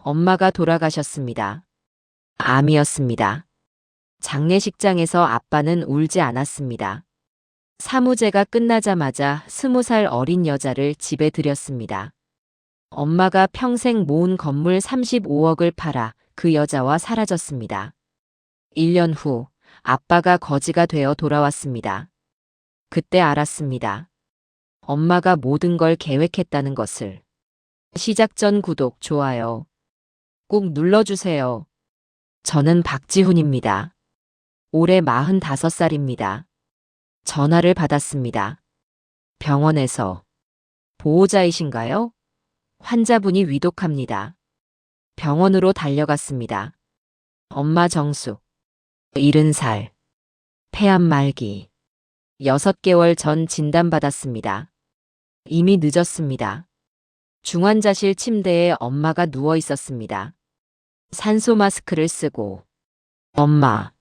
엄마가 돌아가셨습니다. 암이었습니다. 장례식장에서 아빠는 울지 않았습니다. 사무제가 끝나자마자 20살 어린 여자를 집에 들였습니다. 엄마가 평생 모은 건물 35억을 팔아 그 여자와 사라졌습니다. 1년 후 아빠가 거지가 되어 돌아왔습니다. 그때 알았습니다. 엄마가 모든 걸 계획했다는 것을. 시작 전 구독, 좋아요 꾹 눌러주세요. 저는 박지훈입니다. 올해 45살입니다. 전화를 받았습니다. 병원에서. 보호자이신가요? 환자분이 위독합니다. 병원으로 달려갔습니다. 엄마 정숙. 70살. 폐암 말기. 6개월 전 진단받았습니다. 이미 늦었습니다. 중환자실 침대에 엄마가 누워 있었습니다. 산소 마스크를 쓰고. 엄마.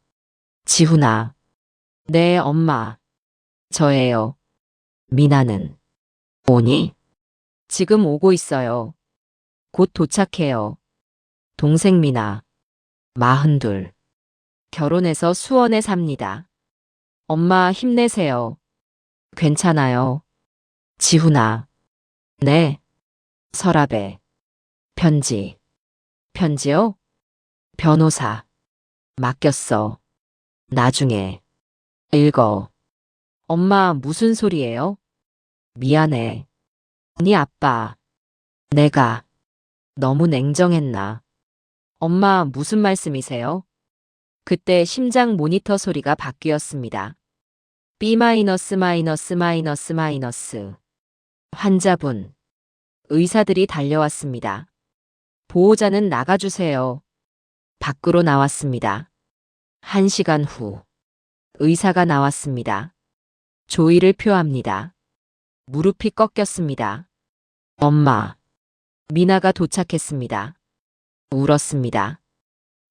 지훈아. 네, 엄마. 저예요. 미나는 오니? 지금 오고 있어요. 곧 도착해요. 동생 미나. 42. 결혼해서 수원에 삽니다. 엄마 힘내세요. 괜찮아요. 지훈아. 네. 서랍에. 편지. 편지요? 변호사. 맡겼어. 나중에. 읽어. 엄마 무슨 소리예요? 미안해. 네 아빠. 내가 너무 냉정했나? 엄마 무슨 말씀이세요? 그때 심장 모니터 소리가 바뀌었습니다. B 마이너스 마이너스 마이너스 마이너스. 환자분. 의사들이 달려왔습니다. 보호자는 나가주세요. 밖으로 나왔습니다. 1시간 후. 의사가 나왔습니다. 조의를 표합니다. 무릎이 꺾였습니다. 엄마. 미나가 도착했습니다. 울었습니다.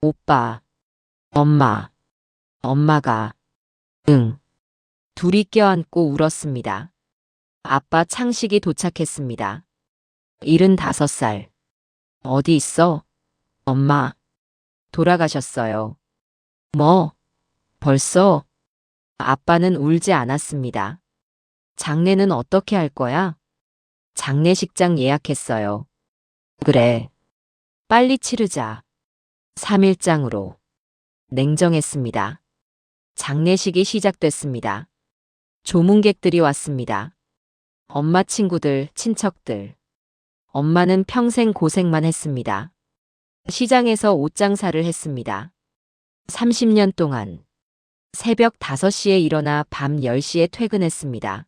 오빠. 엄마. 엄마가. 응. 둘이 껴안고 울었습니다. 아빠 창식이 도착했습니다. 75살. 어디 있어? 엄마. 돌아가셨어요. 뭐? 벌써? 아빠는 울지 않았습니다. 장례는 어떻게 할 거야? 장례식장 예약했어요. 그래. 빨리 치르자. 3일장으로. 냉정했습니다. 장례식이 시작됐습니다. 조문객들이 왔습니다. 엄마 친구들, 친척들. 엄마는 평생 고생만 했습니다. 시장에서 옷장사를 했습니다. 30년 동안. 새벽 5시에 일어나 밤 10시에 퇴근했습니다.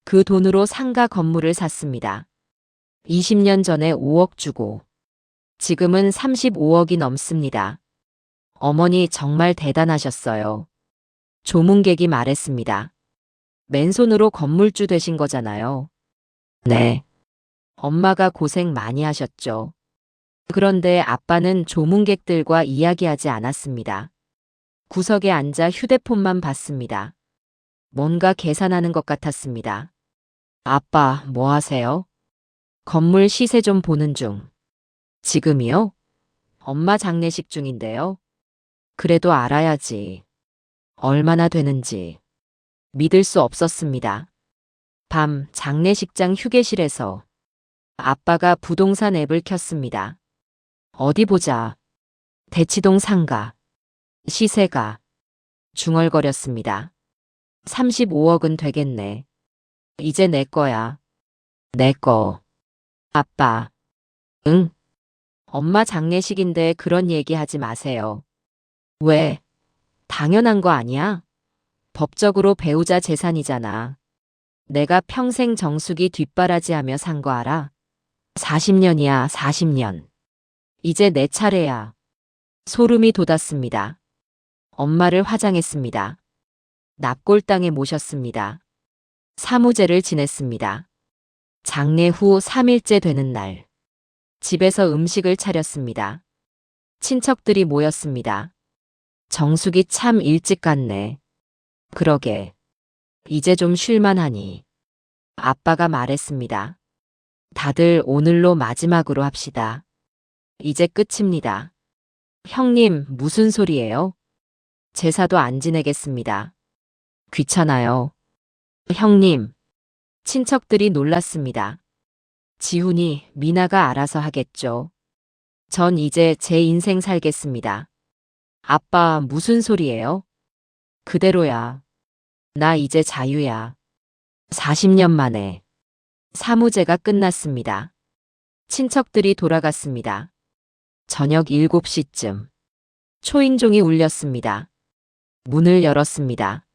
그 돈으로 상가 건물을 샀습니다. 20년 전에 5억 주고. 지금은 35억이 넘습니다. 어머니 정말 대단하셨어요. 조문객이 말했습니다. 맨손으로 건물주 되신 거잖아요. 네. 엄마가 고생 많이 하셨죠. 그런데 아빠는 조문객들과 이야기하지 않았습니다. 구석에 앉아 휴대폰만 봤습니다. 뭔가 계산하는 것 같았습니다. 아빠, 뭐 하세요? 건물 시세 좀 보는 중. 지금이요? 엄마 장례식 중인데요. 그래도 알아야지. 얼마나 되는지. 믿을 수 없었습니다. 밤 장례식장 휴게실에서 아빠가 부동산 앱을 켰습니다. 어디 보자. 대치동 상가. 시세가. 중얼거렸습니다. 35억은 되겠네. 이제 내 거야. 내 거. 아빠. 응? 엄마 장례식인데 그런 얘기 하지 마세요. 왜? 당연한 거 아니야? 법적으로 배우자 재산이잖아. 내가 평생 정수기 뒷바라지하며 산 거 알아? 40년이야, 40년. 이제 내 차례야. 소름이 돋았습니다. 엄마를 화장했습니다. 납골당에 모셨습니다. 사무제를 지냈습니다. 장례 후 3일째 되는 날. 집에서 음식을 차렸습니다. 친척들이 모였습니다. 정숙이 참 일찍 갔네. 그러게. 이제 좀 쉴만하니. 아빠가 말했습니다. 다들 오늘로 마지막으로 합시다. 이제 끝입니다. 형님, 무슨 소리예요? 제사도 안 지내겠습니다. 귀찮아요. 형님, 친척들이 놀랐습니다. 지훈이 미나가 알아서 하겠죠. 전 이제 제 인생 살겠습니다. 아빠, 무슨 소리예요? 그대로야. 나 이제 자유야. 40년 만에 사무제가 끝났습니다. 친척들이 돌아갔습니다. 저녁 7시쯤 초인종이 울렸습니다. 문을 열었습니다.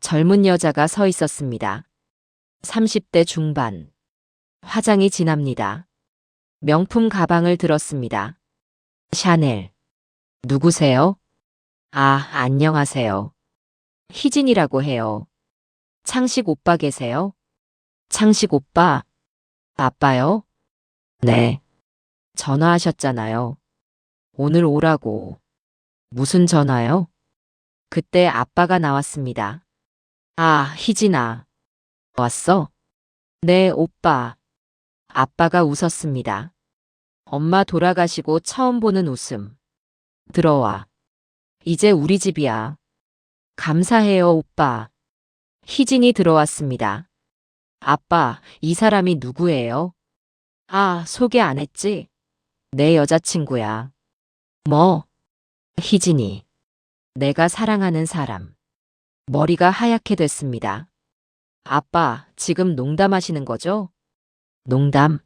젊은 여자가 서 있었습니다. 30대 중반. 화장이 진합니다. 명품 가방을 들었습니다. 샤넬. 누구세요? 아, 안녕하세요. 희진이라고 해요. 창식 오빠 계세요? 창식 오빠? 아빠요? 네. 전화하셨잖아요. 오늘 오라고. 무슨 전화요? 그때 아빠가 나왔습니다. 아, 희진아. 왔어? 네, 오빠. 아빠가 웃었습니다. 엄마 돌아가시고 처음 보는 웃음. 들어와. 이제 우리 집이야. 감사해요, 오빠. 희진이 들어왔습니다. 아빠, 이 사람이 누구예요? 아, 소개 안 했지? 내 여자친구야. 뭐? 희진이. 내가 사랑하는 사람. 머리가 하얗게 됐습니다. 아빠, 지금 농담하시는 거죠? 농담?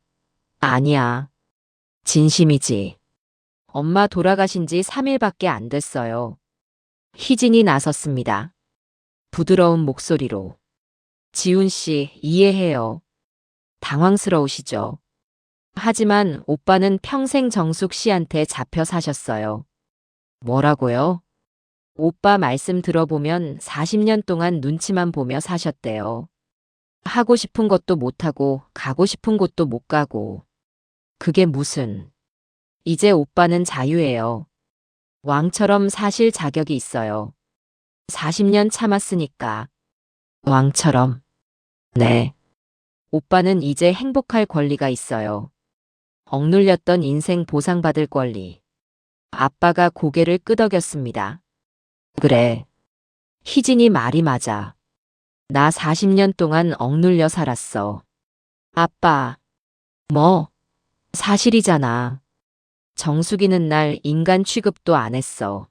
아니야. 진심이지. 엄마 돌아가신 지 3일밖에 안 됐어요. 희진이 나섰습니다. 부드러운 목소리로. 지훈 씨, 이해해요. 당황스러우시죠? 하지만 오빠는 평생 정숙 씨한테 잡혀 사셨어요. 뭐라고요? 오빠 말씀 들어보면 40년 동안 눈치만 보며 사셨대요. 하고 싶은 것도 못하고 가고 싶은 곳도 못 가고. 그게 무슨. 이제 오빠는 자유예요. 왕처럼 사실 자격이 있어요. 40년 참았으니까. 왕처럼. 네. 오빠는 이제 행복할 권리가 있어요. 억눌렸던 인생 보상받을 권리. 아빠가 고개를 끄덕였습니다. 그래. 희진이 말이 맞아. 나 40년 동안 억눌려 살았어. 아빠. 뭐? 사실이잖아. 정숙이는 날 인간 취급도 안 했어.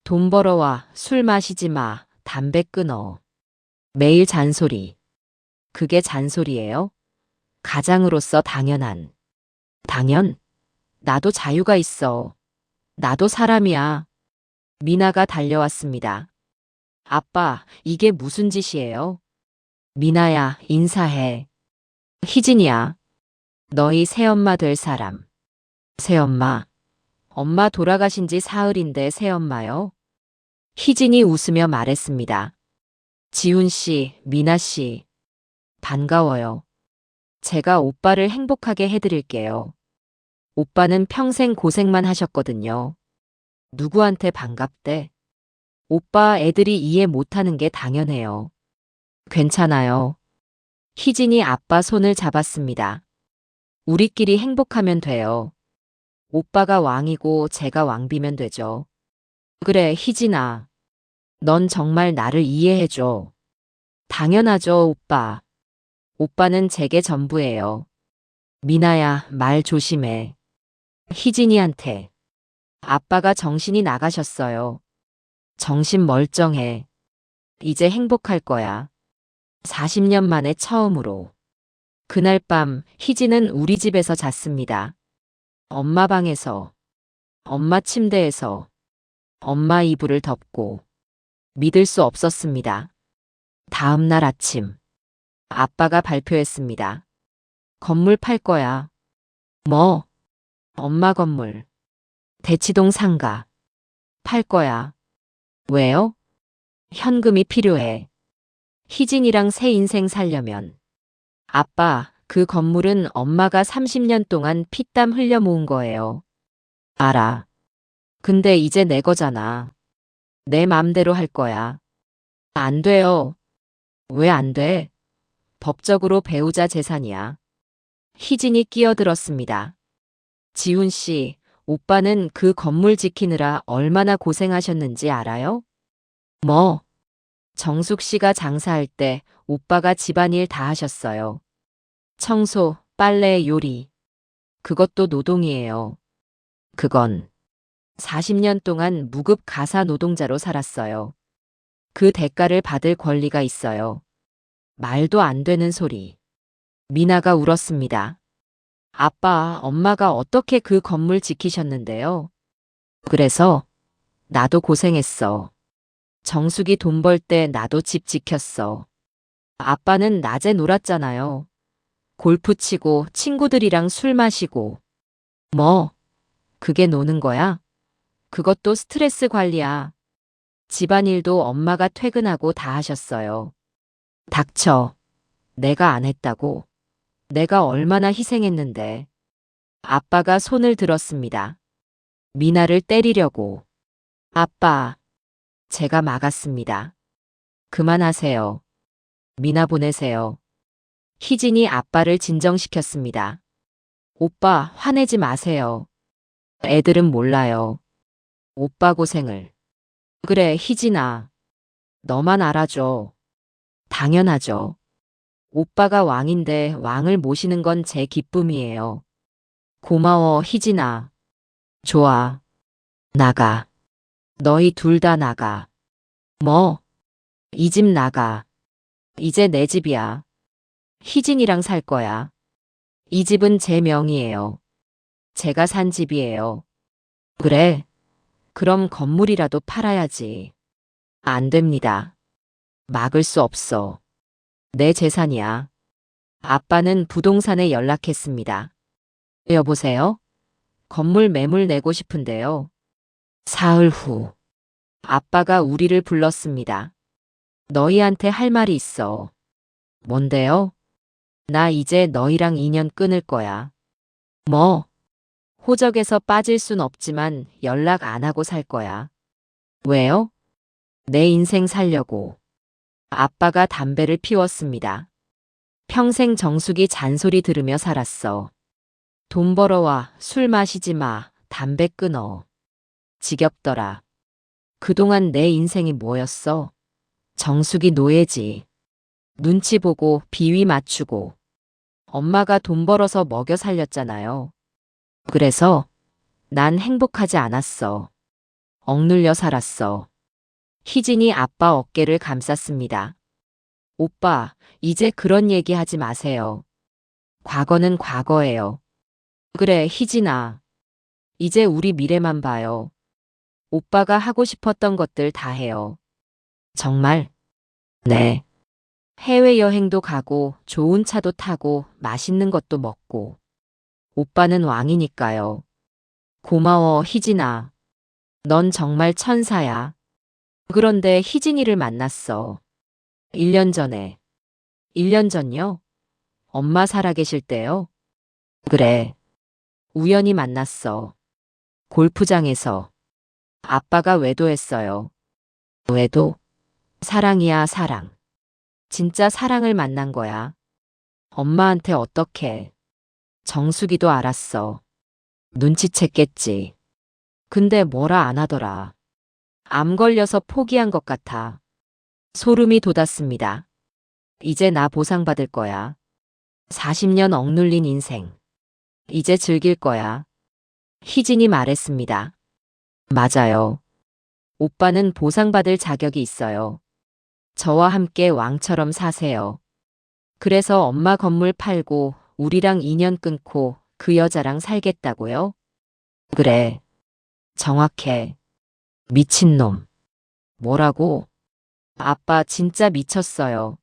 돈 벌어와, 술 마시지 마, 담배 끊어. 매일 잔소리. 그게 잔소리예요? 가장으로서 당연한. 당연? 나도 자유가 있어. 나도 사람이야. 미나가 달려왔습니다. 아빠, 이게 무슨 짓이에요? 미나야, 인사해. 희진이야. 너희 새엄마 될 사람. 새엄마. 엄마 돌아가신 지 사흘인데 새엄마요? 희진이 웃으며 말했습니다. 지훈 씨, 미나 씨. 반가워요. 제가 오빠를 행복하게 해드릴게요. 오빠는 평생 고생만 하셨거든요. 누구한테 반갑대? 오빠 애들이 이해 못하는 게 당연해요. 괜찮아요. 희진이 아빠 손을 잡았습니다. 우리끼리 행복하면 돼요. 오빠가 왕이고 제가 왕비면 되죠. 그래, 희진아. 넌 정말 나를 이해해줘. 당연하죠, 오빠. 오빠는 제게 전부예요. 미나야, 말 조심해. 희진이한테. 아빠가 정신이 나가셨어요. 정신 멀쩡해. 이제 행복할 거야. 40년 만에 처음으로. 그날 밤 희진은 우리 집에서 잤습니다. 엄마 방에서, 엄마 침대에서, 엄마 이불을 덮고. 믿을 수 없었습니다. 다음 날 아침, 아빠가 발표했습니다. 건물 팔 거야. 뭐? 엄마 건물. 대치동 상가. 팔 거야. 왜요? 현금이 필요해. 희진이랑 새 인생 살려면. 아빠, 그 건물은 엄마가 30년 동안 피땀 흘려 모은 거예요. 알아. 근데 이제 내 거잖아. 내 맘대로 할 거야. 안 돼요. 왜 안 돼? 법적으로 배우자 재산이야. 희진이 끼어들었습니다. 지훈 씨, 오빠는 그 건물 지키느라 얼마나 고생하셨는지 알아요? 뭐, 정숙 씨가 장사할 때 오빠가 집안일 다 하셨어요. 청소, 빨래, 요리. 그것도 노동이에요. 그건 40년 동안 무급 가사 노동자로 살았어요. 그 대가를 받을 권리가 있어요. 말도 안 되는 소리. 미나가 울었습니다. 아빠, 엄마가 어떻게 그 건물 지키셨는데요? 그래서 나도 고생했어. 정숙이 돈 벌 때 나도 집 지켰어. 아빠는 낮에 놀았잖아요. 골프 치고 친구들이랑 술 마시고. 뭐, 그게 노는 거야? 그것도 스트레스 관리야. 집안일도 엄마가 퇴근하고 다 하셨어요. 닥쳐. 내가 안 했다고. 내가 얼마나 희생했는데. 아빠가 손을 들었습니다. 미나를 때리려고. 아빠, 제가 막았습니다. 그만하세요. 미나 보내세요. 희진이 아빠를 진정시켰습니다. 오빠, 화내지 마세요. 애들은 몰라요. 오빠 고생을. 그래, 희진아. 너만 알아줘. 당연하죠. 오빠가 왕인데 왕을 모시는 건 제 기쁨이에요. 고마워, 희진아. 좋아. 나가. 너희 둘 다 나가. 뭐? 이 집 나가. 이제 내 집이야. 희진이랑 살 거야. 이 집은 제 명의예요. 제가 산 집이에요. 그래. 그럼 건물이라도 팔아야지. 안 됩니다. 막을 수 없어. 내 재산이야. 아빠는 부동산에 연락했습니다. 여보세요? 건물 매물 내고 싶은데요. 사흘 후. 아빠가 우리를 불렀습니다. 너희한테 할 말이 있어. 뭔데요? 나 이제 너희랑 인연 끊을 거야. 뭐? 호적에서 빠질 순 없지만 연락 안 하고 살 거야. 왜요? 내 인생 살려고. 아빠가 담배를 피웠습니다. 평생 정숙이 잔소리 들으며 살았어. 돈 벌어와, 술 마시지 마, 담배 끊어. 지겹더라. 그동안 내 인생이 뭐였어? 정숙이 노예지. 눈치 보고 비위 맞추고. 엄마가 돈 벌어서 먹여 살렸잖아요. 그래서 난 행복하지 않았어. 억눌려 살았어. 희진이 아빠 어깨를 감쌌습니다. 오빠, 이제 그런 얘기 하지 마세요. 과거는 과거예요. 그래, 희진아. 이제 우리 미래만 봐요. 오빠가 하고 싶었던 것들 다 해요. 정말? 네. 해외여행도 가고, 좋은 차도 타고, 맛있는 것도 먹고. 오빠는 왕이니까요. 고마워, 희진아. 넌 정말 천사야. 그런데 희진이를 만났어. 1년 전에. 1년 전요? 엄마 살아계실 때요? 그래. 우연히 만났어. 골프장에서. 아빠가 외도했어요. 외도? 사랑이야, 사랑. 진짜 사랑을 만난 거야. 엄마한테 어떡해. 정숙이도 알았어. 눈치챘겠지. 근데 뭐라 안 하더라. 암 걸려서 포기한 것 같아. 소름이 돋았습니다. 이제 나 보상받을 거야. 40년 억눌린 인생. 이제 즐길 거야. 희진이 말했습니다. 맞아요. 오빠는 보상받을 자격이 있어요. 저와 함께 왕처럼 사세요. 그래서 엄마 건물 팔고 우리랑 인연 끊고 그 여자랑 살겠다고요? 그래. 정확해. 미친놈. 뭐라고? 아빠 진짜 미쳤어요.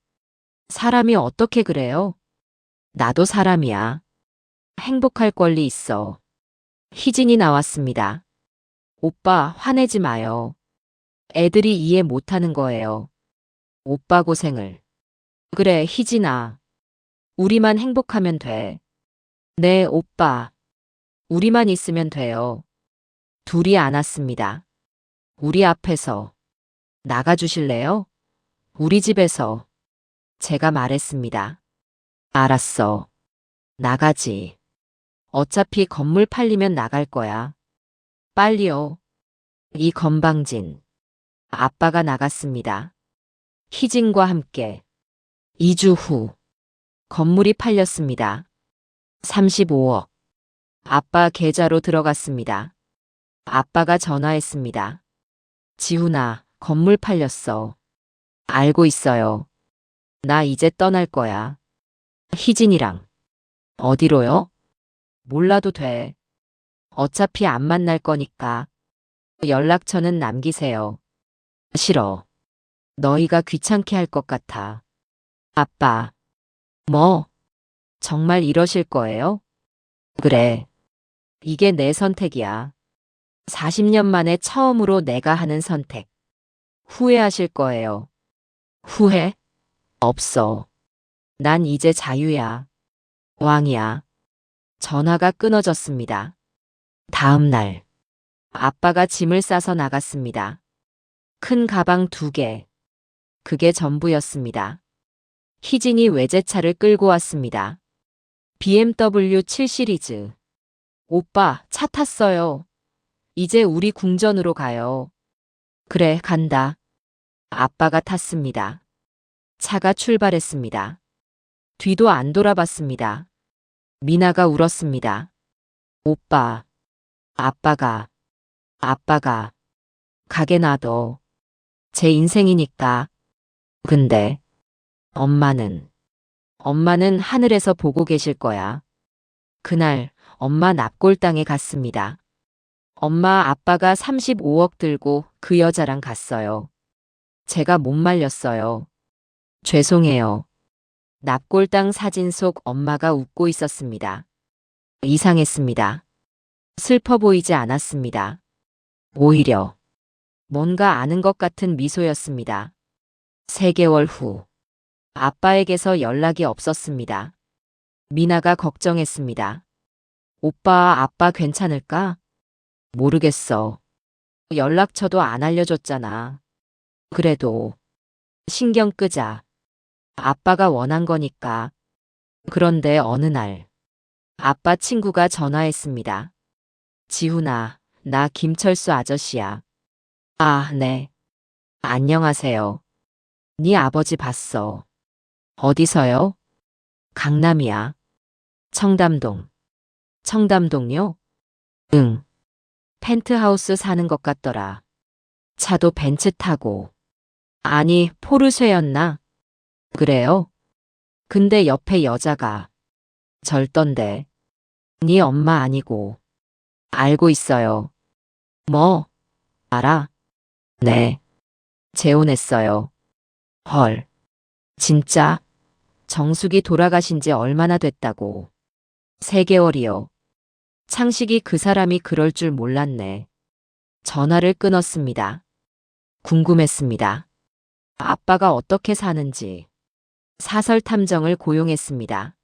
사람이 어떻게 그래요? 나도 사람이야. 행복할 권리 있어. 희진이 나왔습니다. 오빠 화내지 마요. 애들이 이해 못하는 거예요. 오빠 고생을. 그래, 희진아. 우리만 행복하면 돼. 네, 오빠. 우리만 있으면 돼요. 둘이 안았습니다. 우리 앞에서. 나가주실래요? 우리 집에서. 제가 말했습니다. 알았어. 나가지. 어차피 건물 팔리면 나갈 거야. 빨리요. 이 건방진. 아빠가 나갔습니다. 희진과 함께. 2주 후. 건물이 팔렸습니다. 35억. 아빠 계좌로 들어갔습니다. 아빠가 전화했습니다. 지훈아, 건물 팔렸어. 알고 있어요. 나 이제 떠날 거야. 희진이랑. 어디로요? 몰라도 돼. 어차피 안 만날 거니까. 연락처는 남기세요. 싫어. 너희가 귀찮게 할 것 같아. 아빠. 뭐? 정말 이러실 거예요? 그래. 이게 내 선택이야. 40년 만에 처음으로 내가 하는 선택. 후회하실 거예요. 후회? 없어. 난 이제 자유야. 왕이야. 전화가 끊어졌습니다. 다음 날. 아빠가 짐을 싸서 나갔습니다. 큰 가방 2개. 그게 전부였습니다. 희진이 외제차를 끌고 왔습니다. BMW 7 시리즈. 오빠, 차 탔어요. 이제 우리 궁전으로 가요. 그래, 간다. 아빠가 탔습니다. 차가 출발했습니다. 뒤도 안 돌아봤습니다. 미나가 울었습니다. 오빠. 아빠가. 가게 놔둬. 제 인생이니까. 근데 엄마는 하늘에서 보고 계실 거야. 그날 엄마 납골당에 갔습니다. 엄마 아빠가 35억 들고 그 여자랑 갔어요. 제가 못 말렸어요. 죄송해요. 납골당 사진 속 엄마가 웃고 있었습니다. 이상했습니다. 슬퍼 보이지 않았습니다. 오히려 뭔가 아는 것 같은 미소였습니다. 3개월 후. 아빠에게서 연락이 없었습니다. 미나가 걱정했습니다. 오빠, 아빠 괜찮을까? 모르겠어. 연락처도 안 알려줬잖아. 그래도 신경 끄자. 아빠가 원한 거니까. 그런데 어느 날 아빠 친구가 전화했습니다. 지훈아, 나 김철수 아저씨야. 아, 네. 안녕하세요. 네 아버지 봤어. 어디서요? 강남이야. 청담동. 청담동요? 응. 펜트하우스 사는 것 같더라. 차도 벤츠 타고. 아니, 포르쉐였나? 그래요? 근데 옆에 여자가 절던데. 네 엄마 아니고. 알고 있어요. 뭐? 알아? 네. 재혼했어요. 헐. 진짜? 정숙이 돌아가신 지 얼마나 됐다고. 3개월이요. 창식이 그 사람이 그럴 줄 몰랐네. 전화를 끊었습니다. 궁금했습니다. 아빠가 어떻게 사는지. 사설 탐정을 고용했습니다.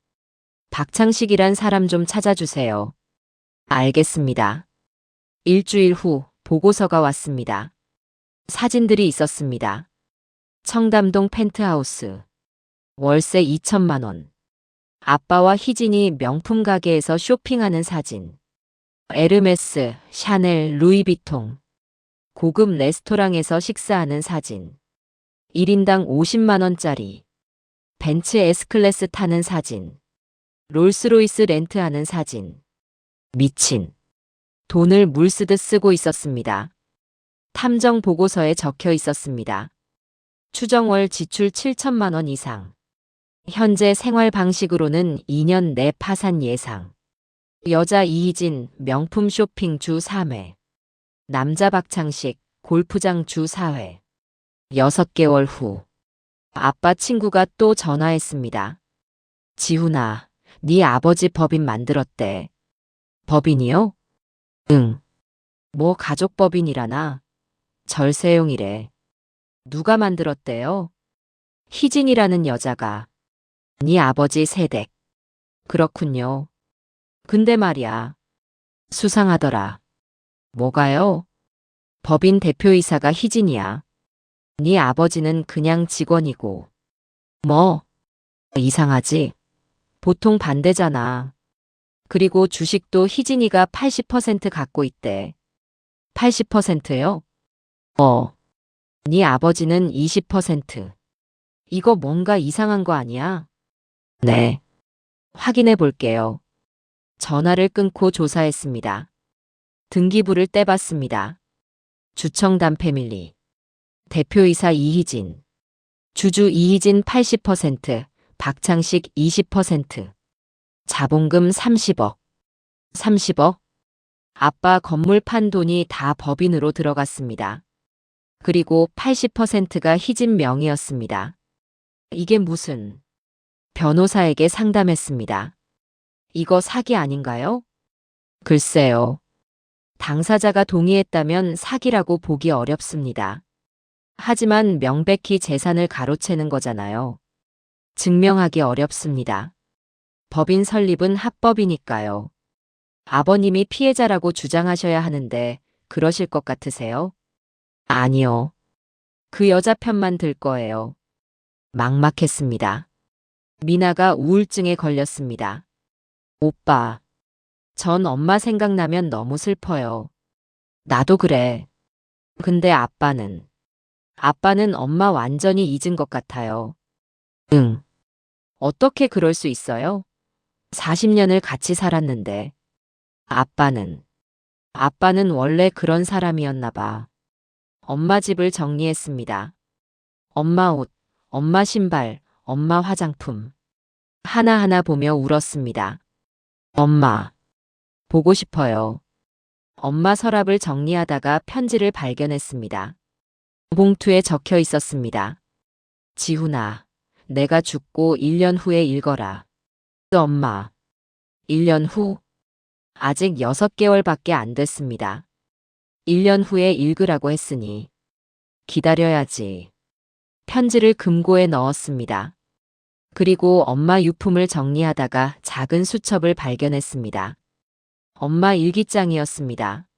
박창식이란 사람 좀 찾아주세요. 알겠습니다. 일주일 후 보고서가 왔습니다. 사진들이 있었습니다. 청담동 펜트하우스. 월세 2천만 원. 아빠와 희진이 명품 가게에서 쇼핑하는 사진. 에르메스, 샤넬, 루이비통. 고급 레스토랑에서 식사하는 사진. 1인당 50만 원짜리. 벤츠 S클래스 타는 사진. 롤스로이스 렌트하는 사진. 미친. 돈을 물 쓰듯 쓰고 있었습니다. 탐정 보고서에 적혀 있었습니다. 추정월 지출 7천만 원 이상. 현재 생활 방식으로는 2년 내 파산 예상. 여자 이희진 명품 쇼핑 주 3회. 남자 박창식 골프장 주 4회. 6개월 후. 아빠 친구가 또 전화했습니다. 지훈아, 네 아버지 법인 만들었대. 법인이요? 응. 뭐 가족법인이라나? 절세용이래. 누가 만들었대요? 희진이라는 여자가. 네 아버지 세댁. 그렇군요. 근데 말이야. 수상하더라. 뭐가요? 법인 대표이사가 희진이야. 네 아버지는 그냥 직원이고. 뭐? 이상하지? 보통 반대잖아. 그리고 주식도 희진이가 80% 갖고 있대. 80%요? 네 아버지는 20%. 이거 뭔가 이상한 거 아니야? 네. 확인해 볼게요. 전화를 끊고 조사했습니다. 등기부를 떼봤습니다. 주청단 패밀리. 대표이사 이희진. 주주 이희진 80%, 박창식 20%. 자본금 30억. 30억? 아빠 건물 판 돈이 다 법인으로 들어갔습니다. 그리고 80%가 희진 명의였습니다. 이게 무슨... 변호사에게 상담했습니다. 이거 사기 아닌가요? 글쎄요. 당사자가 동의했다면 사기라고 보기 어렵습니다. 하지만 명백히 재산을 가로채는 거잖아요. 증명하기 어렵습니다. 법인 설립은 합법이니까요. 아버님이 피해자라고 주장하셔야 하는데 그러실 것 같으세요? 아니요. 그 여자 편만 들 거예요. 막막했습니다. 미나가 우울증에 걸렸습니다. 오빠, 전 엄마 생각나면 너무 슬퍼요. 나도 그래. 근데 아빠는 엄마 완전히 잊은 것 같아요. 응. 어떻게 그럴 수 있어요? 40년을 같이 살았는데. 아빠는 원래 그런 사람이었나 봐. 엄마 집을 정리했습니다. 엄마 옷, 엄마 신발, 엄마 화장품. 하나하나 보며 울었습니다. 엄마, 보고 싶어요. 엄마 서랍을 정리하다가 편지를 발견했습니다. 봉투에 적혀 있었습니다. 지훈아, 내가 죽고 1년 후에 읽어라. 엄마, 1년 후? 아직 6개월밖에 안 됐습니다. 1년 후에 읽으라고 했으니 기다려야지. 편지를 금고에 넣었습니다. 그리고 엄마 유품을 정리하다가 작은 수첩을 발견했습니다. 엄마 일기장이었습니다.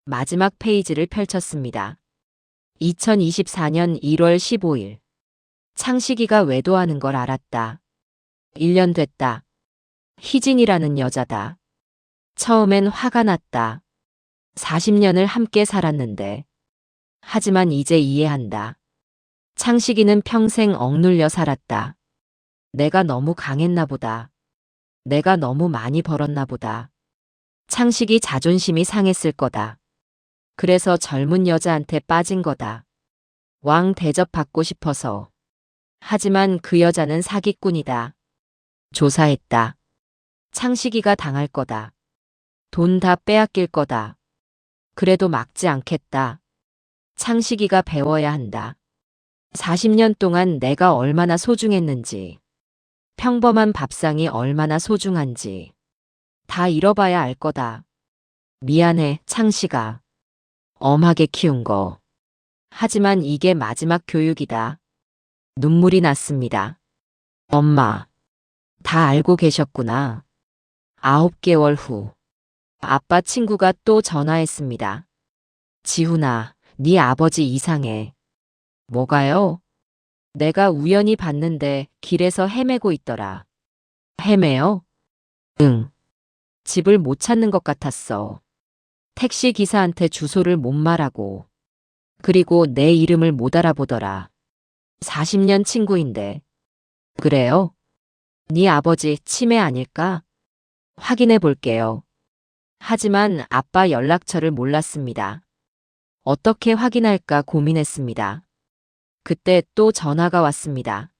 마지막 페이지를 펼쳤습니다. 2024년 1월 15일. 창식이가 외도하는 걸 알았다. 1년 됐다. 희진이라는 여자다. 처음엔 화가 났다. 40년을 함께 살았는데. 하지만 이제 이해한다. 창식이는 평생 억눌려 살았다. 내가 너무 강했나 보다. 내가 너무 많이 벌었나 보다. 창식이 자존심이 상했을 거다. 그래서 젊은 여자한테 빠진 거다. 왕 대접받고 싶어서. 하지만 그 여자는 사기꾼이다. 조사했다. 창식이가 당할 거다. 돈 다 빼앗길 거다. 그래도 막지 않겠다. 창식이가 배워야 한다. 40년 동안 내가 얼마나 소중했는지, 평범한 밥상이 얼마나 소중한지 다 잃어봐야 알 거다. 미안해, 창식아. 엄하게 키운 거. 하지만 이게 마지막 교육이다. 눈물이 났습니다. 엄마, 다 알고 계셨구나. 9개월 후. 아빠 친구가 또 전화했습니다. 지훈아, 네 아버지 이상해. 뭐가요? 내가 우연히 봤는데 길에서 헤매고 있더라. 헤매요? 응. 집을 못 찾는 것 같았어. 택시 기사한테 주소를 못 말하고. 그리고 내 이름을 못 알아보더라. 40년 친구인데. 그래요? 네 아버지 치매 아닐까? 확인해 볼게요. 하지만 아빠 연락처를 몰랐습니다. 어떻게 확인할까 고민했습니다. 그때 또 전화가 왔습니다.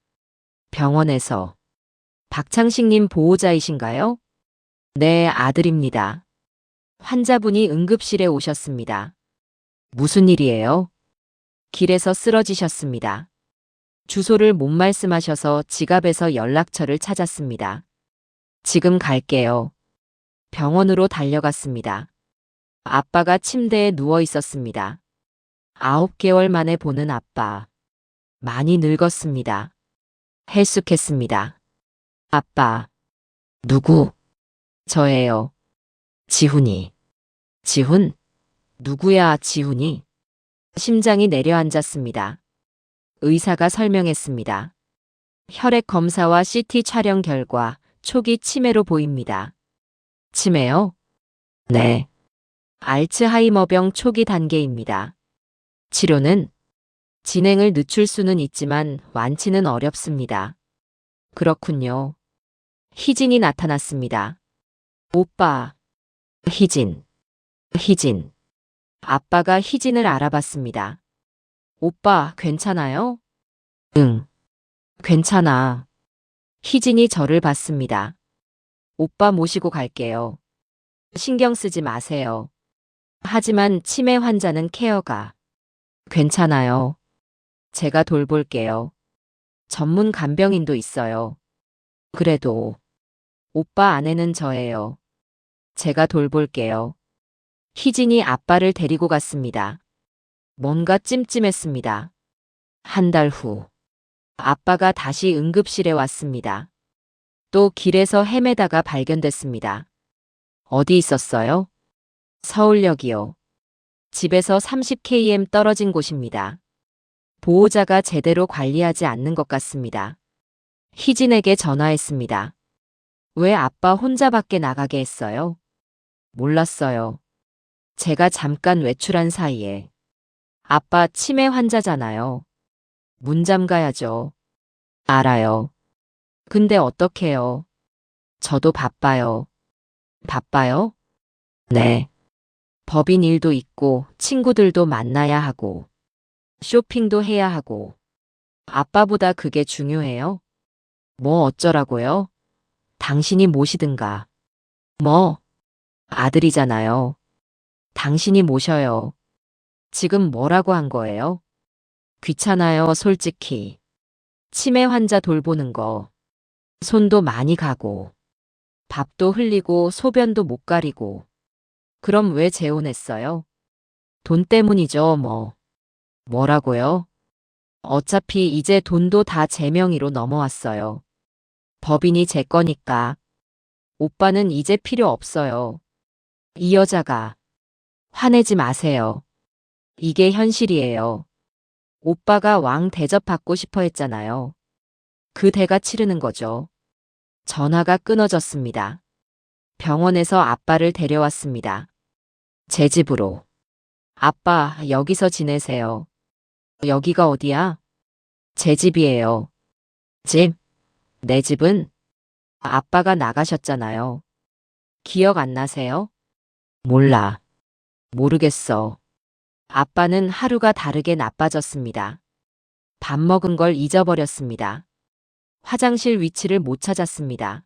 병원에서. 박창식님 보호자이신가요? 네, 아들입니다. 환자분이 응급실에 오셨습니다. 무슨 일이에요? 길에서 쓰러지셨습니다. 주소를 못 말씀하셔서 지갑에서 연락처를 찾았습니다. 지금 갈게요. 병원으로 달려갔습니다. 아빠가 침대에 누워 있었습니다. 9개월 만에 보는 아빠. 많이 늙었습니다. 헬쑥했습니다. 아빠. 누구? 저예요. 지훈이. 지훈? 누구야, 지훈이? 심장이 내려앉았습니다. 의사가 설명했습니다. 혈액 검사와 CT 촬영 결과 초기 치매로 보입니다. 치매요? 네. 알츠하이머병 초기 단계입니다. 치료는 진행을 늦출 수는 있지만 완치는 어렵습니다. 그렇군요. 희진이 나타났습니다. 오빠. 희진. 희진. 아빠가 희진을 알아봤습니다. 오빠, 괜찮아요? 응. 괜찮아. 희진이 저를 봤습니다. 오빠 모시고 갈게요. 신경 쓰지 마세요. 하지만 치매 환자는 케어가. 괜찮아요. 제가 돌볼게요. 전문 간병인도 있어요. 그래도 오빠 아내는 저예요. 제가 돌볼게요. 희진이 아빠를 데리고 갔습니다. 뭔가 찜찜했습니다. 한 달 후, 아빠가 다시 응급실에 왔습니다. 또 길에서 헤매다가 발견됐습니다. 어디 있었어요? 서울역이요. 집에서 30km 떨어진 곳입니다. 보호자가 제대로 관리하지 않는 것 같습니다. 희진에게 전화했습니다. 왜 아빠 혼자 밖에 나가게 했어요? 몰랐어요. 제가 잠깐 외출한 사이에. 아빠 치매 환자잖아요. 문 잠가야죠. 알아요. 근데 어떡해요? 저도 바빠요. 바빠요? 네. 법인 일도 있고 친구들도 만나야 하고 쇼핑도 해야 하고 아빠보다 그게 중요해요? 뭐 어쩌라고요? 당신이 모시든가. 뭐? 아들이잖아요. 당신이 모셔요. 지금 뭐라고 한 거예요? 귀찮아요, 솔직히. 치매 환자 돌보는 거. 손도 많이 가고, 밥도 흘리고, 소변도 못 가리고. 그럼 왜 재혼했어요? 돈 때문이죠, 뭐. 뭐라고요? 어차피 이제 돈도 다 제 명의로 넘어왔어요. 법인이 제 거니까. 오빠는 이제 필요 없어요. 이 여자가. 화내지 마세요. 이게 현실이에요. 오빠가 왕 대접받고 싶어 했잖아요. 그 대가 치르는 거죠. 전화가 끊어졌습니다. 병원에서 아빠를 데려왔습니다. 제 집으로. 아빠, 여기서 지내세요. 여기가 어디야? 제 집이에요. 집? 내 집은? 아빠가 나가셨잖아요. 기억 안 나세요? 몰라. 모르겠어. 아빠는 하루가 다르게 나빠졌습니다. 밥 먹은 걸 잊어버렸습니다. 화장실 위치를 못 찾았습니다.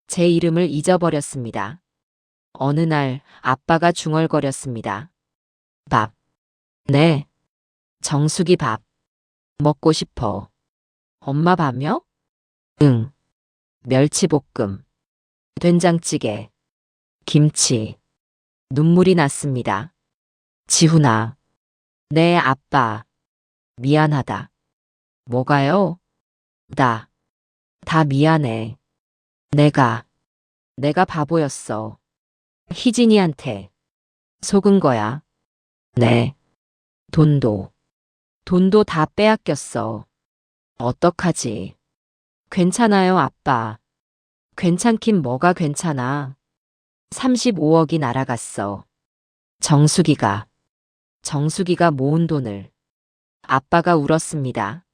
제 이름을 잊어버렸습니다. 어느 날 아빠가 중얼거렸습니다. 밥. 네. 정수기 밥. 먹고 싶어. 엄마 밥이요? 응. 멸치볶음. 된장찌개. 김치. 눈물이 났습니다. 지훈아. 네, 아빠. 미안하다. 뭐가요? 다 미안해. 내가 바보였어. 희진이한테 속은 거야. 네. 돈도 다 빼앗겼어. 어떡하지? 괜찮아요, 아빠. 괜찮긴 뭐가 괜찮아. 35억이 날아갔어. 정수기가 모은 돈을. 아빠가 울었습니다.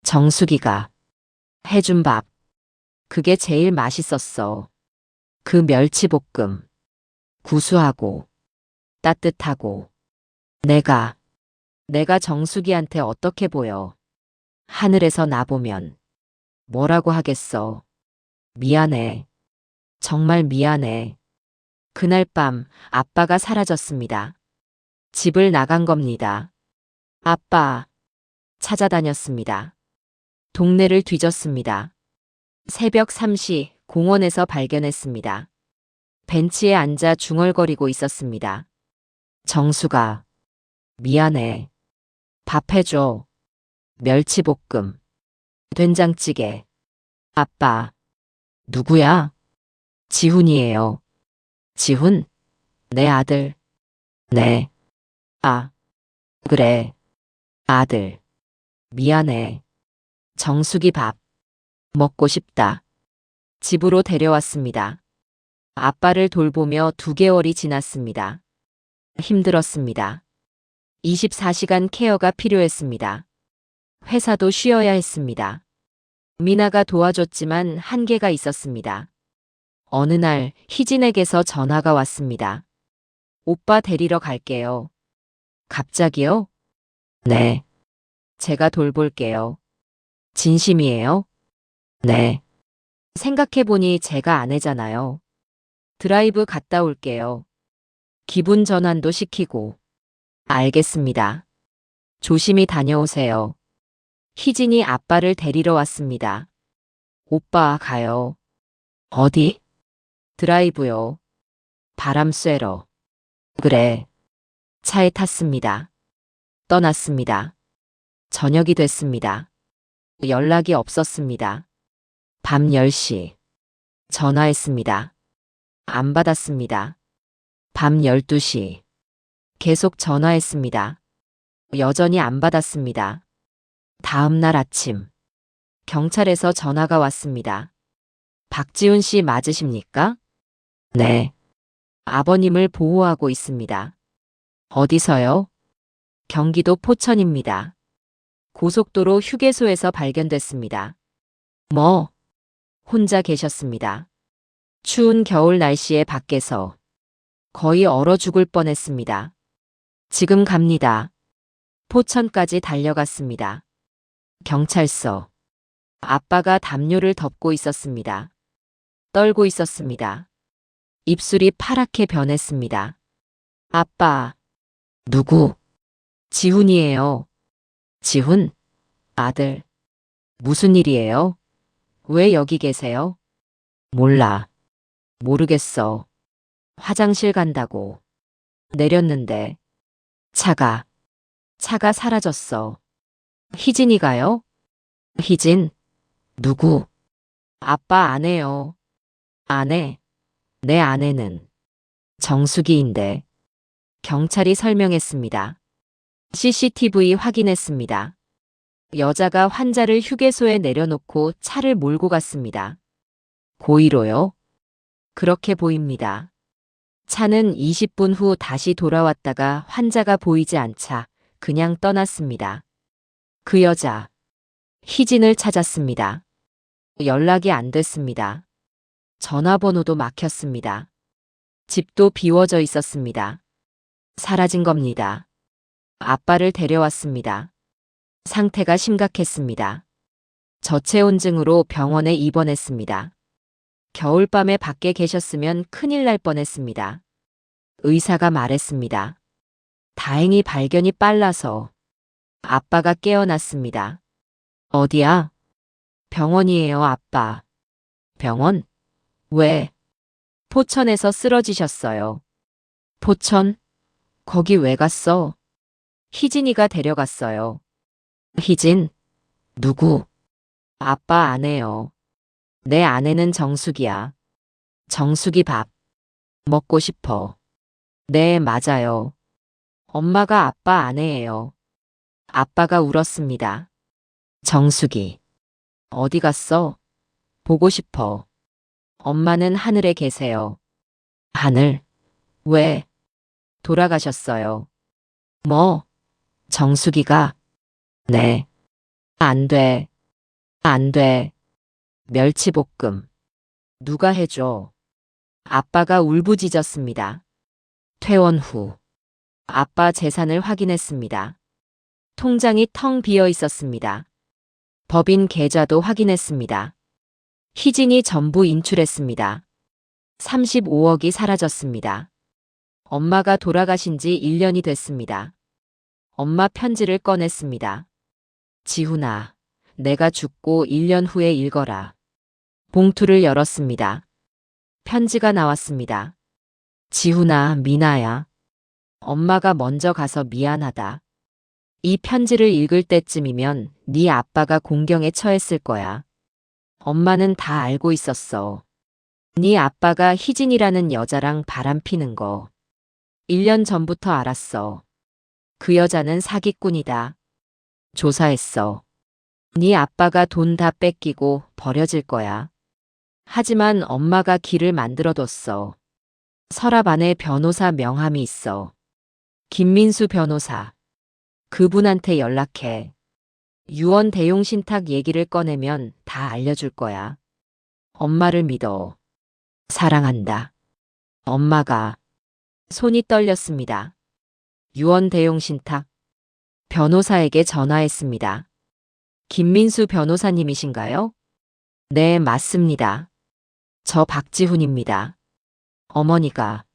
정수기가 해준 밥. 그게 제일 맛있었어. 그 멸치볶음. 구수하고 따뜻하고. 내가 정수기한테 어떻게 보여. 하늘에서 나보면 뭐라고 하겠어. 미안해. 정말 미안해. 그날 밤 아빠가 사라졌습니다. 집을 나간 겁니다. 아빠 찾아다녔습니다. 동네를 뒤졌습니다. 새벽 3시 공원에서 발견했습니다. 벤치에 앉아 중얼거리고 있었습니다. 정수가 미안해. 밥 해줘. 멸치볶음. 된장찌개. 아빠. 누구야? 지훈이에요. 지훈? 내 아들. 네. 아. 그래. 아들. 미안해. 정수기 밥. 먹고 싶다. 집으로 데려왔습니다. 아빠를 돌보며 2개월이 지났습니다. 힘들었습니다. 24시간 케어가 필요했습니다. 회사도 쉬어야 했습니다. 미나가 도와줬지만 한계가 있었습니다. 어느 날 희진에게서 전화가 왔습니다. 오빠 데리러 갈게요. 갑자기요? 네. 제가 돌볼게요. 진심이에요? 네. 생각해보니 제가 아내잖아요. 드라이브 갔다 올게요. 기분 전환도 시키고. 알겠습니다. 조심히 다녀오세요. 희진이 아빠를 데리러 왔습니다. 오빠 가요. 어디? 드라이브요. 바람 쐬러. 그래. 차에 탔습니다. 떠났습니다. 저녁이 됐습니다. 연락이 없었습니다. 밤 10시. 전화했습니다. 안 받았습니다. 밤 12시. 계속 전화했습니다. 여전히 안 받았습니다. 다음 날 아침. 경찰에서 전화가 왔습니다. 박지훈 씨 맞으십니까? 네. 아버님을 보호하고 있습니다. 어디서요? 경기도 포천입니다. 고속도로 휴게소에서 발견됐습니다. 뭐? 혼자 계셨습니다. 추운 겨울 날씨에 밖에서 거의 얼어 죽을 뻔했습니다. 지금 갑니다. 포천까지 달려갔습니다. 경찰서. 아빠가 담요를 덮고 있었습니다. 떨고 있었습니다. 입술이 파랗게 변했습니다. 아빠. 누구? 지훈이에요. 지훈? 아들. 무슨 일이에요? 왜 여기 계세요? 몰라. 모르겠어. 화장실 간다고. 내렸는데. 차가 사라졌어. 희진이가요? 희진? 누구? 아빠 아내요. 아내? 내 아내는 정수기인데. 경찰이 설명했습니다. CCTV 확인했습니다. 여자가 환자를 휴게소에 내려놓고 차를 몰고 갔습니다. 고의로요? 그렇게 보입니다. 차는 20분 후 다시 돌아왔다가 환자가 보이지 않자 그냥 떠났습니다. 그 여자, 희진을 찾았습니다. 연락이 안 됐습니다. 전화번호도 막혔습니다. 집도 비워져 있었습니다. 사라진 겁니다. 아빠를 데려왔습니다. 상태가 심각했습니다. 저체온증으로 병원에 입원했습니다. 겨울밤에 밖에 계셨으면 큰일 날 뻔했습니다. 의사가 말했습니다. 다행히 발견이 빨라서. 아빠가 깨어났습니다. 어디야? 병원이에요, 아빠. 병원? 왜? 포천에서 쓰러지셨어요. 포천? 거기 왜 갔어? 희진이가 데려갔어요. 희진? 누구? 아빠 아내요. 내 아내는 정숙이야. 정숙이 밥. 먹고 싶어. 네, 맞아요. 엄마가 아빠 아내예요. 아빠가 울었습니다. 정숙이. 어디 갔어? 보고 싶어. 엄마는 하늘에 계세요. 하늘? 왜? 돌아가셨어요. 뭐? 정숙이가? 네. 안 돼. 안 돼. 멸치볶음. 누가 해줘? 아빠가 울부짖었습니다. 퇴원 후. 아빠 재산을 확인했습니다. 통장이 텅 비어 있었습니다. 법인 계좌도 확인했습니다. 희진이 전부 인출했습니다. 35억이 사라졌습니다. 엄마가 돌아가신 지 1년이 됐습니다. 엄마 편지를 꺼냈습니다. 지훈아, 내가 죽고 1년 후에 읽어라. 봉투를 열었습니다. 편지가 나왔습니다. 지훈아, 미나야. 엄마가 먼저 가서 미안하다. 이 편지를 읽을 때쯤이면 네 아빠가 공경에 처했을 거야. 엄마는 다 알고 있었어. 네 아빠가 희진이라는 여자랑 바람피는 거. 1년 전부터 알았어. 그 여자는 사기꾼이다. 조사했어. 네 아빠가 돈 다 뺏기고 버려질 거야. 하지만 엄마가 길을 만들어뒀어. 서랍 안에 변호사 명함이 있어. 김민수 변호사. 그분한테 연락해. 유언 대용 신탁 얘기를 꺼내면 다 알려줄 거야. 엄마를 믿어. 사랑한다. 엄마가. 손이 떨렸습니다. 유언 대용 신탁. 변호사에게 전화했습니다. 김민수 변호사님이신가요? 네, 맞습니다. 저 박지훈입니다. 어머니가.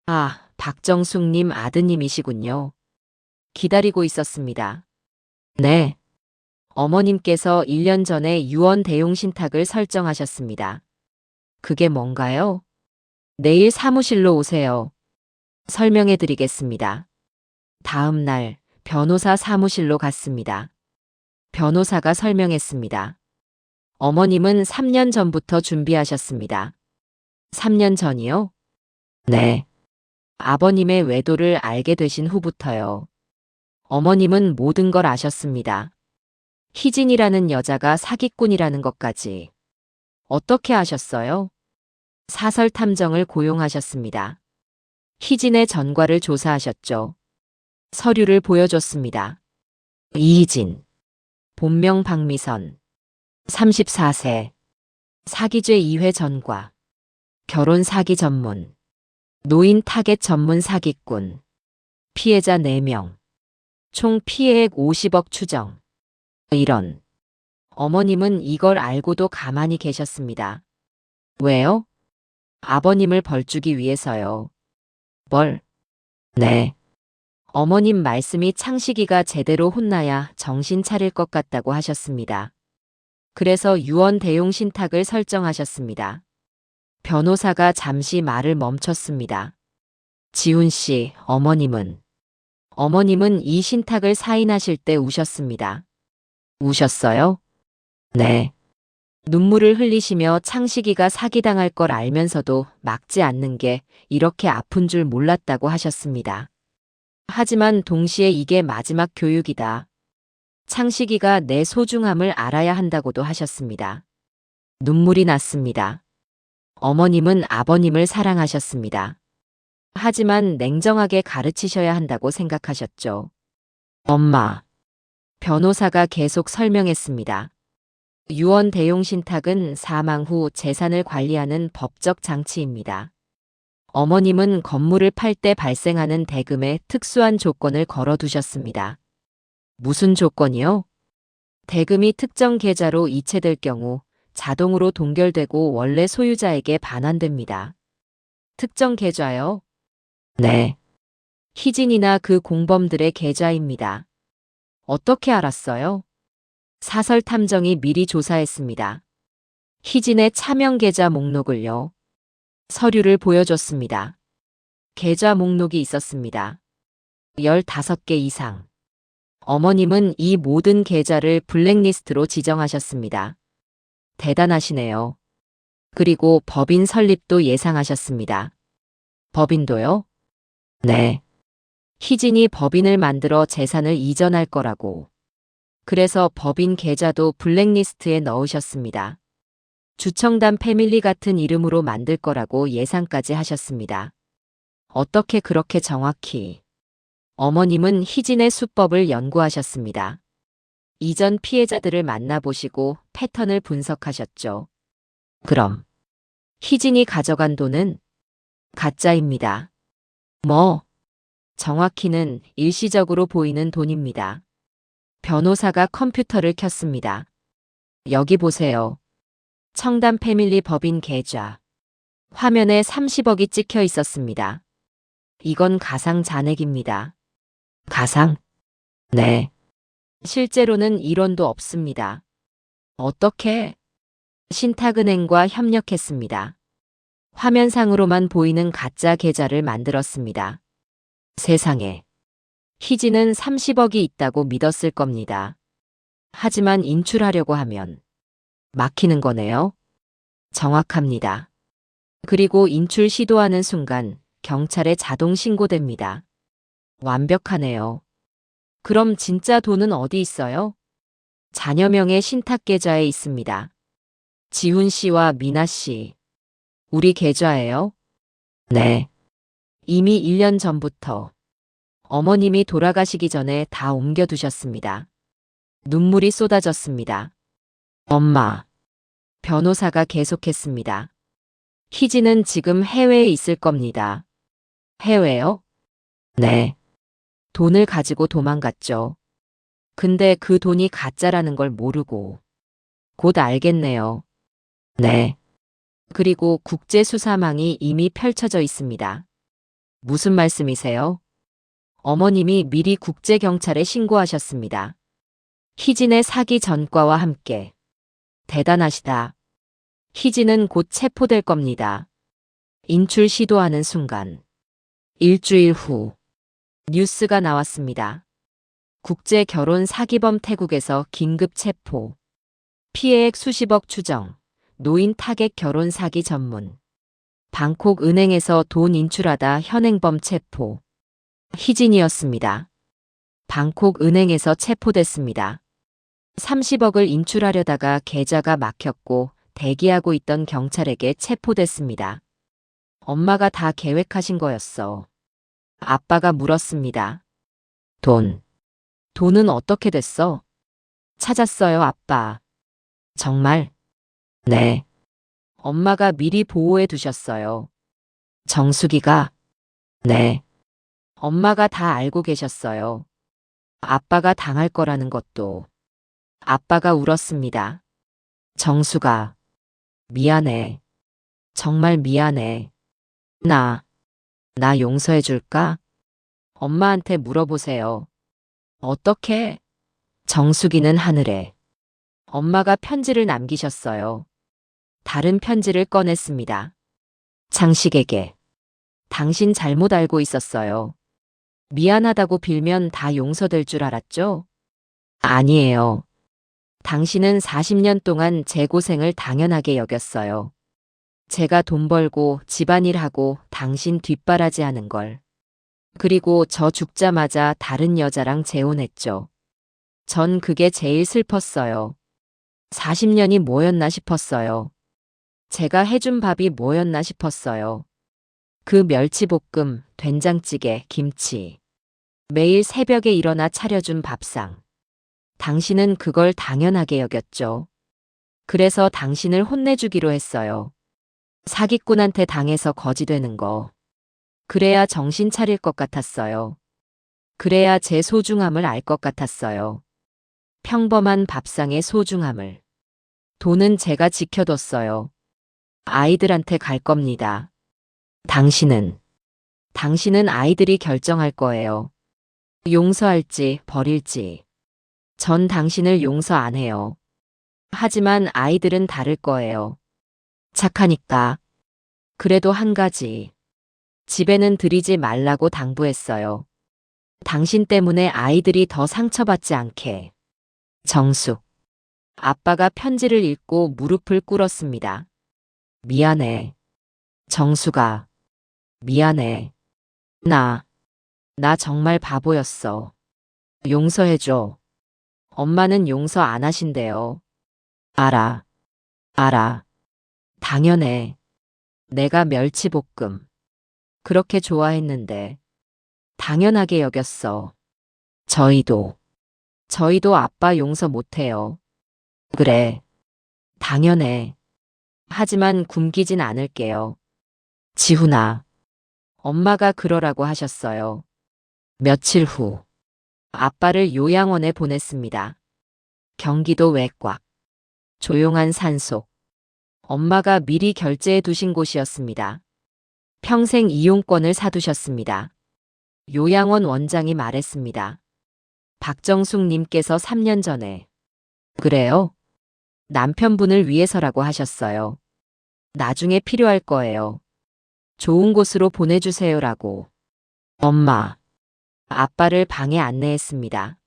아, 박정숙님 아드님이시군요. 기다리고 있었습니다. 네. 어머님께서 1년 전에 유언 대용 신탁을 설정하셨습니다. 그게 뭔가요? 내일 사무실로 오세요. 설명해 드리겠습니다. 다음 날 변호사 사무실로 갔습니다. 변호사가 설명했습니다. 어머님은 3년 전부터 준비하셨습니다. 3년 전이요? 네. 아버님의 외도를 알게 되신 후부터요. 어머님은 모든 걸 아셨습니다. 희진이라는 여자가 사기꾼이라는 것까지. 어떻게 아셨어요? 사설 탐정을 고용하셨습니다. 희진의 전과를 조사하셨죠. 서류를 보여줬습니다. 이희진. 본명 박미선. 34세. 사기죄 2회 전과. 결혼 사기 전문. 노인 타겟 전문 사기꾼. 피해자 4명. 총 피해액 50억 추정. 이런. 어머님은 이걸 알고도 가만히 계셨습니다. 왜요? 아버님을 벌주기 위해서요. 뭘? 네. 어머님 말씀이 창식이가 제대로 혼나야 정신 차릴 것 같다고 하셨습니다. 그래서 유언 대용 신탁을 설정하셨습니다. 변호사가 잠시 말을 멈췄습니다. 지훈 씨, 어머님은 이 신탁을 사인하실 때 우셨습니다. 우셨어요? 네. 눈물을 흘리시며 창식이가 사기당할 걸 알면서도 막지 않는 게 이렇게 아픈 줄 몰랐다고 하셨습니다. 하지만 동시에 이게 마지막 교육이다. 창식이가 내 소중함을 알아야 한다고도 하셨습니다. 눈물이 났습니다. 어머님은 아버님을 사랑하셨습니다. 하지만 냉정하게 가르치셔야 한다고 생각하셨죠. 엄마. 변호사가 계속 설명했습니다. 유언 대용 신탁은 사망 후 재산을 관리하는 법적 장치입니다. 어머님은 건물을 팔 때 발생하는 대금에 특수한 조건을 걸어두셨습니다. 무슨 조건이요? 대금이 특정 계좌로 이체될 경우 자동으로 동결되고 원래 소유자에게 반환됩니다. 특정 계좌요? 네. 희진이나 그 공범들의 계좌입니다. 어떻게 알았어요? 사설 탐정이 미리 조사했습니다. 희진의 차명 계좌 목록을요. 서류를 보여줬습니다. 계좌 목록이 있었습니다. 15개 이상. 어머님은 이 모든 계좌를 블랙리스트로 지정하셨습니다. 대단하시네요. 그리고 법인 설립도 예상하셨습니다. 법인도요? 네. 희진이 법인을 만들어 재산을 이전할 거라고. 그래서 법인 계좌도 블랙리스트에 넣으셨습니다. 주청단 패밀리 같은 이름으로 만들 거라고 예상까지 하셨습니다. 어떻게 그렇게 정확히? 어머님은 희진의 수법을 연구하셨습니다. 이전 피해자들을 만나보시고 패턴을 분석하셨죠. 그럼 희진이 가져간 돈은 가짜입니다. 뭐? 정확히는 일시적으로 보이는 돈입니다. 변호사가 컴퓨터를 켰습니다. 여기 보세요. 청담 패밀리 법인 계좌. 화면에 30억이 찍혀 있었습니다. 이건 가상 잔액입니다. 가상? 네. 실제로는 1원도 없습니다. 어떻게? 신탁은행과 협력했습니다. 화면상으로만 보이는 가짜 계좌를 만들었습니다. 세상에. 희진은 30억이 있다고 믿었을 겁니다. 하지만 인출하려고 하면 막히는 거네요. 정확합니다. 그리고 인출 시도하는 순간 경찰에 자동 신고됩니다. 완벽하네요. 그럼 진짜 돈은 어디 있어요? 자녀 명의 신탁 계좌에 있습니다. 지훈 씨와 미나 씨. 우리 계좌예요? 네. 이미 1년 전부터. 어머님이 돌아가시기 전에 다 옮겨두셨습니다. 눈물이 쏟아졌습니다. 엄마. 변호사가 계속했습니다. 희진은 지금 해외에 있을 겁니다. 해외요? 네. 돈을 가지고 도망갔죠. 근데 그 돈이 가짜라는 걸 모르고 곧 알겠네요. 네. 그리고 국제수사망이 이미 펼쳐져 있습니다. 무슨 말씀이세요? 어머님이 미리 국제경찰에 신고하셨습니다. 희진의 사기 전과와 함께. 대단하시다. 희진은 곧 체포될 겁니다. 인출 시도하는 순간. 일주일 후. 뉴스가 나왔습니다. 국제 결혼 사기범 태국에서 긴급 체포. 피해액 수십억 추정. 노인 타겟 결혼 사기 전문. 방콕 은행에서 돈 인출하다 현행범 체포. 희진이었습니다. 방콕 은행에서 체포됐습니다. 30억을 인출하려다가 계좌가 막혔고 대기하고 있던 경찰에게 체포됐습니다. 엄마가 다 계획하신 거였어. 아빠가 물었습니다. 돈은 어떻게 됐어? 찾았어요, 아빠. 정말? 네. 엄마가 미리 보호해 두셨어요. 정수기가? 네. 엄마가 다 알고 계셨어요. 아빠가 당할 거라는 것도. 아빠가 울었습니다. 정수가. 미안해. 정말 미안해. 나 용서해 줄까? 엄마한테 물어보세요. 어떻게? 정수기는 하늘에. 엄마가 편지를 남기셨어요. 다른 편지를 꺼냈습니다. 창식에게. 당신 잘못 알고 있었어요. 미안하다고 빌면 다 용서될 줄 알았죠? 아니에요. 당신은 40년 동안 제 고생을 당연하게 여겼어요. 제가 돈 벌고 집안일하고 당신 뒷바라지하는 걸. 그리고 저 죽자마자 다른 여자랑 재혼했죠. 전 그게 제일 슬펐어요. 40년이 뭐였나 싶었어요. 제가 해준 밥이 뭐였나 싶었어요. 그 멸치볶음, 된장찌개, 김치. 매일 새벽에 일어나 차려준 밥상. 당신은 그걸 당연하게 여겼죠. 그래서 당신을 혼내주기로 했어요. 사기꾼한테 당해서 거지 되는 거. 그래야 정신 차릴 것 같았어요. 그래야 제 소중함을 알 것 같았어요. 평범한 밥상의 소중함을. 돈은 제가 지켜뒀어요. 아이들한테 갈 겁니다. 당신은 아이들이 결정할 거예요. 용서할지 버릴지. 전 당신을 용서 안 해요. 하지만 아이들은 다를 거예요. 착하니까. 그래도 한 가지. 집에는 들이지 말라고 당부했어요. 당신 때문에 아이들이 더 상처받지 않게. 정숙. 아빠가 편지를 읽고 무릎을 꿇었습니다. 미안해. 정수가. 미안해. 나 정말 바보였어. 용서해줘. 엄마는 용서 안 하신대요. 알아. 당연해. 내가 멸치볶음. 그렇게 좋아했는데. 당연하게 여겼어. 저희도 아빠 용서 못해요. 그래. 당연해. 하지만 굶기진 않을게요. 지훈아. 엄마가 그러라고 하셨어요. 며칠 후. 아빠를 요양원에 보냈습니다. 경기도 외곽. 조용한 산속. 엄마가 미리 결제해 두신 곳이었습니다. 평생 이용권을 사두셨습니다. 요양원 원장이 말했습니다. 박정숙 님께서 3년 전에. 그래요? 남편분을 위해서라고 하셨어요. 나중에 필요할 거예요. 좋은 곳으로 보내주세요라고. 엄마. 아빠를 방에 안내했습니다.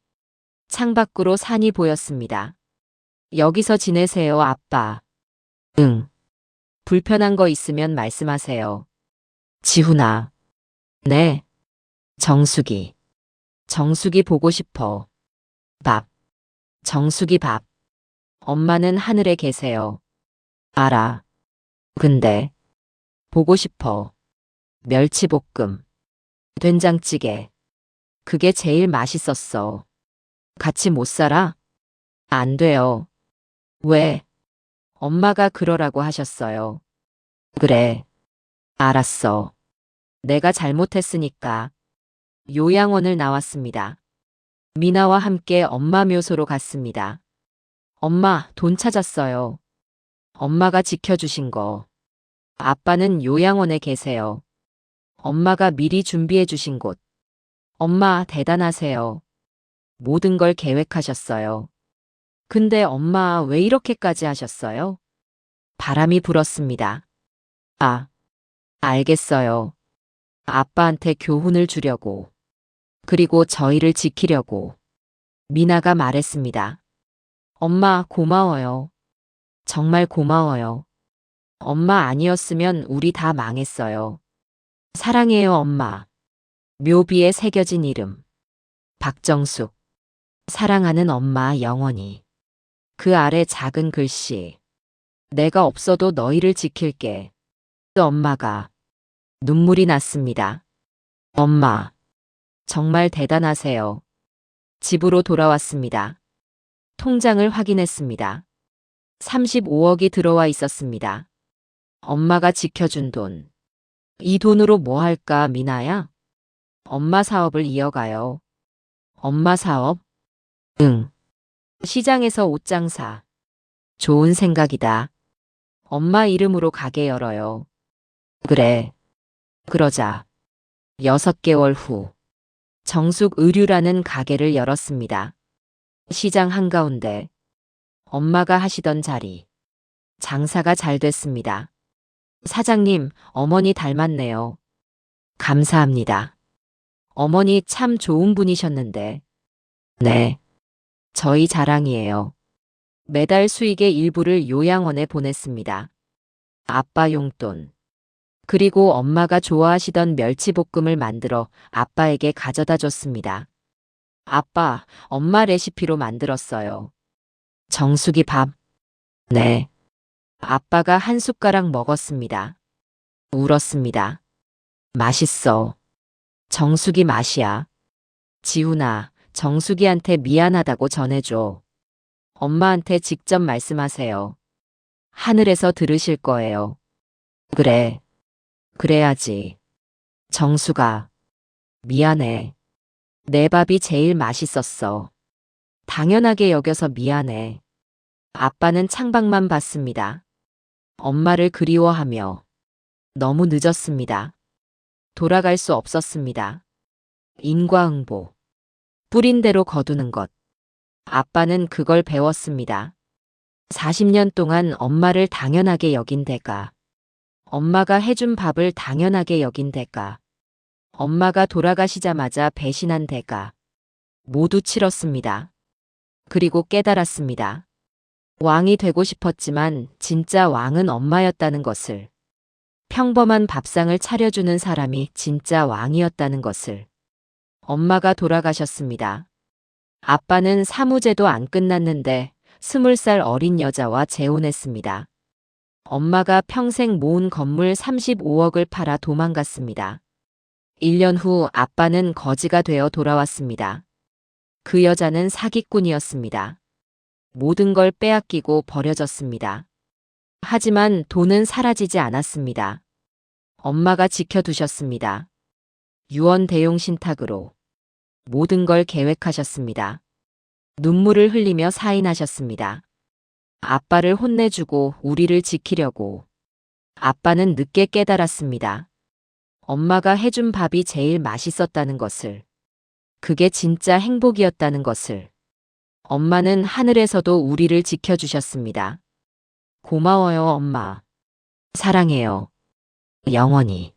창밖으로 산이 보였습니다. 여기서 지내세요, 아빠. 응. 불편한 거 있으면 말씀하세요. 지훈아. 네. 정숙이. 정숙이 보고 싶어. 밥. 정숙이 밥. 엄마는 하늘에 계세요. 알아. 근데. 보고 싶어. 멸치볶음. 된장찌개. 그게 제일 맛있었어. 같이 못 살아? 안 돼요. 왜? 엄마가 그러라고 하셨어요. 그래. 알았어. 내가 잘못했으니까. 요양원을 나왔습니다. 미나와 함께 엄마 묘소로 갔습니다. 엄마, 돈 찾았어요. 엄마가 지켜주신 거. 아빠는 요양원에 계세요. 엄마가 미리 준비해 주신 곳. 엄마, 대단하세요. 모든 걸 계획하셨어요. 근데 엄마 왜 이렇게까지 하셨어요? 바람이 불었습니다. 아, 알겠어요. 아빠한테 교훈을 주려고. 그리고 저희를 지키려고. 미나가 말했습니다. 엄마, 고마워요. 정말 고마워요. 엄마 아니었으면 우리 다 망했어요. 사랑해요, 엄마. 묘비에 새겨진 이름. 박정숙. 사랑하는 엄마 영원히. 그 아래 작은 글씨. 내가 없어도 너희를 지킬게. 엄마가. 눈물이 났습니다. 엄마. 정말 대단하세요. 집으로 돌아왔습니다. 통장을 확인했습니다. 35억이 들어와 있었습니다. 엄마가 지켜준 돈. 이 돈으로 뭐 할까, 미나야? 엄마 사업을 이어가요. 엄마 사업? 응. 시장에서 옷장사. 좋은 생각이다. 엄마 이름으로 가게 열어요. 그래. 그러자. 6개월 후. 정숙 의류라는 가게를 열었습니다. 시장 한가운데. 엄마가 하시던 자리. 장사가 잘 됐습니다. 사장님, 어머니 닮았네요. 감사합니다. 어머니 참 좋은 분이셨는데. 네. 저희 자랑이에요. 매달 수익의 일부를 요양원에 보냈습니다. 아빠 용돈. 그리고 엄마가 좋아하시던 멸치볶음을 만들어 아빠에게 가져다 줬습니다. 아빠, 엄마 레시피로 만들었어요. 정수기 밥. 네. 아빠가 한 숟가락 먹었습니다. 울었습니다. 맛있어. 정수기 맛이야. 지훈아, 정수기한테 미안하다고 전해줘. 엄마한테 직접 말씀하세요. 하늘에서 들으실 거예요. 그래. 그래야지. 정수가. 미안해. 내 밥이 제일 맛있었어. 당연하게 여겨서 미안해. 아빠는 창밖만 봤습니다. 엄마를 그리워하며. 너무 늦었습니다. 돌아갈 수 없었습니다. 인과응보. 뿌린 대로 거두는 것. 아빠는 그걸 배웠습니다. 40년 동안 엄마를 당연하게 여긴 대가. 엄마가 해준 밥을 당연하게 여긴 대가. 엄마가 돌아가시자마자 배신한 대가. 모두 치렀습니다. 그리고 깨달았습니다. 왕이 되고 싶었지만 진짜 왕은 엄마였다는 것을. 평범한 밥상을 차려주는 사람이 진짜 왕이었다는 것을. 엄마가 돌아가셨습니다. 아빠는 사무제도 안 끝났는데 20살 어린 여자와 재혼했습니다. 엄마가 평생 모은 건물 35억을 팔아 도망갔습니다. 1년 후 아빠는 거지가 되어 돌아왔습니다. 그 여자는 사기꾼이었습니다. 모든 걸 빼앗기고 버려졌습니다. 하지만 돈은 사라지지 않았습니다. 엄마가 지켜두셨습니다. 유언 대용 신탁으로. 모든 걸 계획하셨습니다. 눈물을 흘리며 사인하셨습니다. 아빠를 혼내주고 우리를 지키려고. 아빠는 늦게 깨달았습니다. 엄마가 해준 밥이 제일 맛있었다는 것을. 그게 진짜 행복이었다는 것을. 엄마는 하늘에서도 우리를 지켜주셨습니다. 고마워요, 엄마. 사랑해요. 영원히.